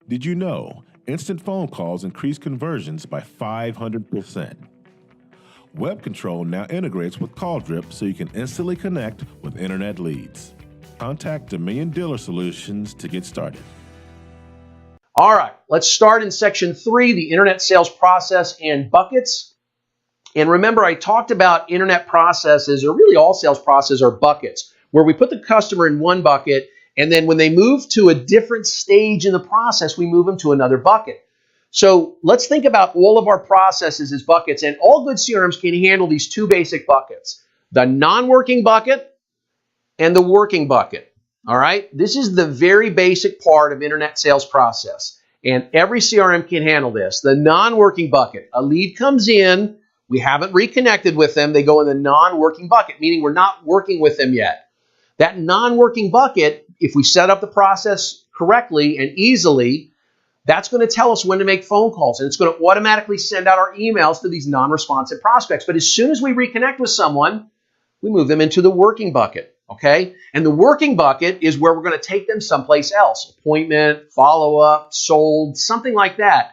Did you know instant phone calls increase conversions by 500%? Web Control now integrates with CallDrip so you can instantly connect with internet leads. Contact Dominion Dealer Solutions to get started. All right, let's start in section 3, the internet sales process and buckets. And remember, I talked about internet processes, or really all sales processes are buckets, where we put the customer in one bucket, and then when they move to a different stage in the process, we move them to another bucket. So let's think about all of our processes as buckets, and all good CRMs can handle these two basic buckets, the non-working bucket and the working bucket. All right, this is the very basic part of internet sales process, and every CRM can handle this. The non-working bucket, a lead comes in, we haven't reconnected with them, they go in the non-working bucket, meaning we're not working with them yet. That non-working bucket, if we set up the process correctly and easily, that's going to tell us when to make phone calls, and it's going to automatically send out our emails to these non-responsive prospects. But as soon as we reconnect with someone, we move them into the working bucket. Okay, and the working bucket is where we're going to take them someplace else. Appointment, follow-up, sold, something like that.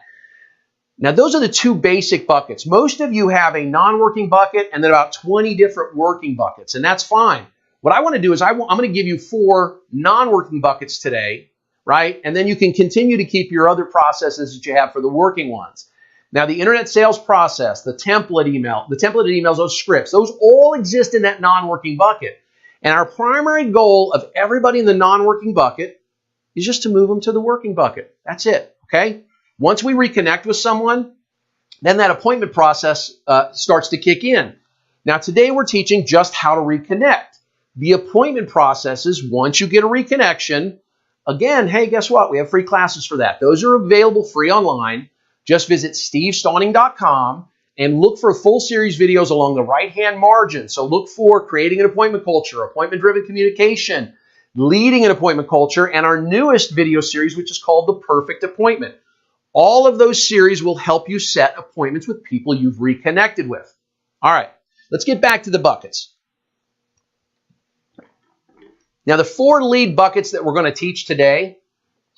Now, those are the two basic buckets. Most of you have a non-working bucket and then about 20 different working buckets, and that's fine. What I want to do is I'm going to give you 4 non-working buckets today, right? And then you can continue to keep your other processes that you have for the working ones. Now, the internet sales process, the templated emails, those scripts, those all exist in that non-working bucket. And our primary goal of everybody in the non-working bucket is just to move them to the working bucket. That's it, okay? Once we reconnect with someone, then that appointment process starts to kick in. Now, today we're teaching just how to reconnect. The appointment process is once you get a reconnection, again, hey, guess what? We have free classes for that. Those are available free online. Just visit stevestauning.com and look for full series videos along the right-hand margin. So look for creating an appointment culture, appointment-driven communication, leading an appointment culture, and our newest video series, which is called The Perfect Appointment. All of those series will help you set appointments with people you've reconnected with. All right, let's get back to the buckets. Now, the 4 lead buckets that we're going to teach today,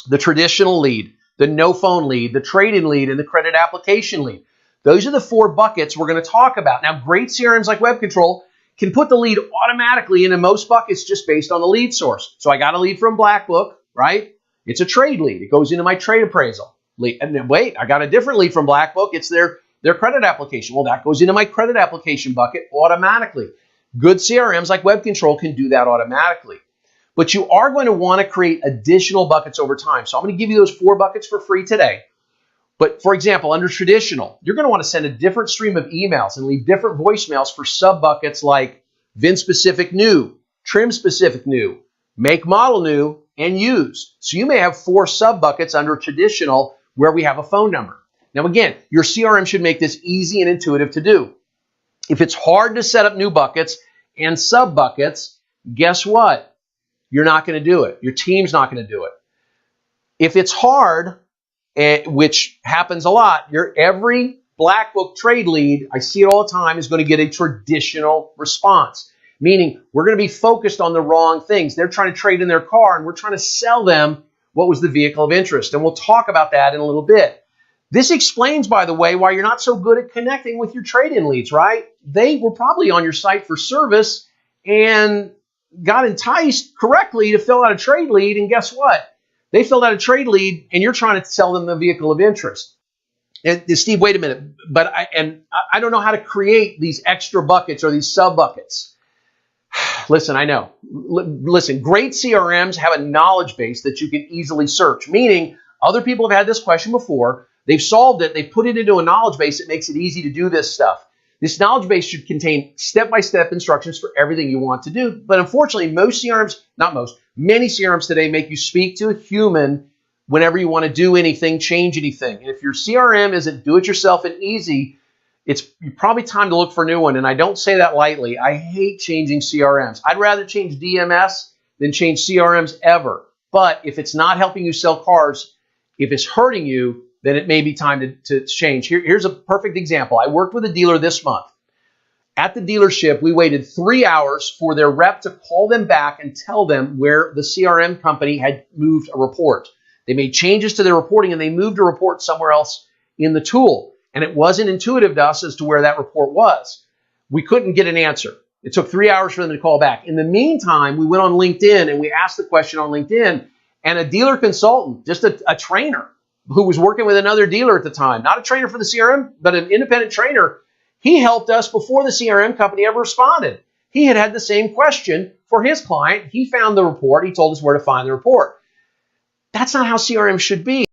the traditional lead, the no-phone lead, the trade-in lead, and the credit application lead. Those are the 4 buckets we're going to talk about. Now, great CRMs like Web Control can put the lead automatically into most buckets just based on the lead source. So I got a lead from Black Book, right? It's a trade lead. It goes into my trade appraisal. And then wait, I got a different lead from Black Book. It's their credit application. Well, that goes into my credit application bucket automatically. Good CRMs like Web Control can do that automatically. But you are going to want to create additional buckets over time. So I'm going to give you those 4 buckets for free today. But for example, under traditional, you're going to want to send a different stream of emails and leave different voicemails for sub-buckets like VIN-specific new, trim-specific new, make model new, and used. So you may have 4 sub-buckets under traditional where we have a phone number. Now again, your CRM should make this easy and intuitive to do. If it's hard to set up new buckets and sub-buckets, guess what? You're not going to do it. Your team's not going to do it. If it's hard, which happens a lot, every Black Book trade lead, I see it all the time, is going to get a traditional response. Meaning we're going to be focused on the wrong things. They're trying to trade in their car and we're trying to sell them what was the vehicle of interest. And we'll talk about that in a little bit. This explains, by the way, why you're not so good at connecting with your trade-in leads, right? They were probably on your site for service and got enticed correctly to fill out a trade lead. And guess what? They filled out a trade lead and you're trying to sell them the vehicle of interest. And Steve, wait a minute, but I don't know how to create these extra buckets or these sub buckets. Listen, I know. Listen, great CRMs have a knowledge base that you can easily search, meaning other people have had this question before. They've solved it. They put it into a knowledge base that makes it easy to do this stuff. This knowledge base should contain step-by-step instructions for everything you want to do. But unfortunately, many CRMs today make you speak to a human whenever you want to do anything, change anything. And if your CRM isn't do-it-yourself and easy, it's probably time to look for a new one. And I don't say that lightly. I hate changing CRMs. I'd rather change DMS than change CRMs ever. But if it's not helping you sell cars, if it's hurting you, then it may be time to change. Here's a perfect example. I worked with a dealer this month. At the dealership, we waited 3 hours for their rep to call them back and tell them where the CRM company had moved a report. They made changes to their reporting and they moved a report somewhere else in the tool. And it wasn't intuitive to us as to where that report was. We couldn't get an answer. It took 3 hours for them to call back. In the meantime, we went on LinkedIn and we asked the question on LinkedIn, and a dealer consultant, just a trainer who was working with another dealer at the time, not a trainer for the CRM, but an independent trainer, he helped us before the CRM company ever responded. He had the same question for his client. He found the report. He told us where to find the report. That's not how CRM should be.